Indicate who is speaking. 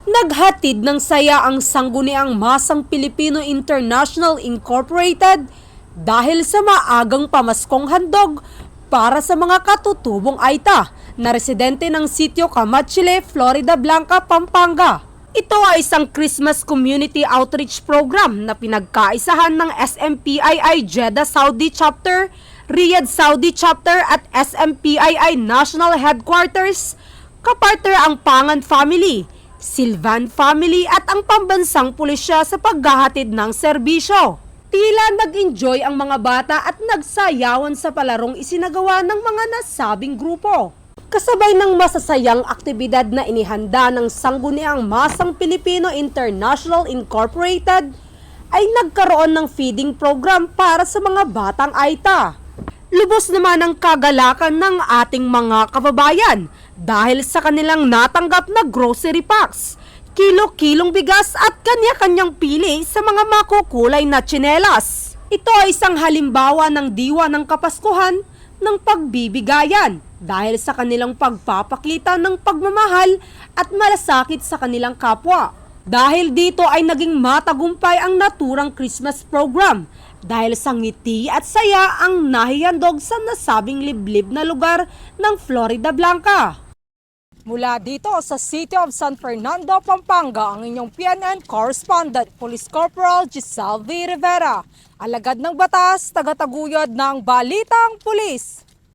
Speaker 1: Naghatid ng saya ang Sangguniang Masang Pilipino International Incorporated dahil sa maagang pamaskong handog para sa mga katutubong Aita na residente ng sitio Camachile, Florida Blanca, Pampanga. Ito ay isang Christmas Community Outreach Program na pinagkaisahan ng SMPII Jeddah Saudi Chapter, Riyadh Saudi Chapter at SMPII National Headquarters, kapartner ang Pangan Family, Silvan Family at ang pambansang pulisya sa paghahatid ng serbisyo. Tila nag-enjoy ang mga bata at nagsayawan sa palarong isinagawa ng mga nasabing grupo. Kasabay ng masasayang aktibidad na inihanda ng Sangguniang Masang Pilipino International Incorporated, ay nagkaroon ng feeding program para sa mga batang Aita. Lubos naman ang kagalakan ng ating mga kababayan dahil sa kanilang natanggap na grocery packs, kilo-kilong bigas at kanya-kanyang pili sa mga makukulay na tsinelas. Ito ay isang halimbawa ng diwa ng Kapaskuhan ng pagbibigayan dahil sa kanilang pagpapakita ng pagmamahal at malasakit sa kanilang kapwa. Dahil dito ay naging matagumpay ang naturang Christmas program dahil sa ngiti at saya ang nahihandog sa nasabing liblib na lugar ng Florida Blanca. Mula dito sa City of San Fernando, Pampanga, ang inyong PNN correspondent, Police Corporal Giselle V. Rivera, alagad ng batas, tagataguyod ng Balitang Pulis.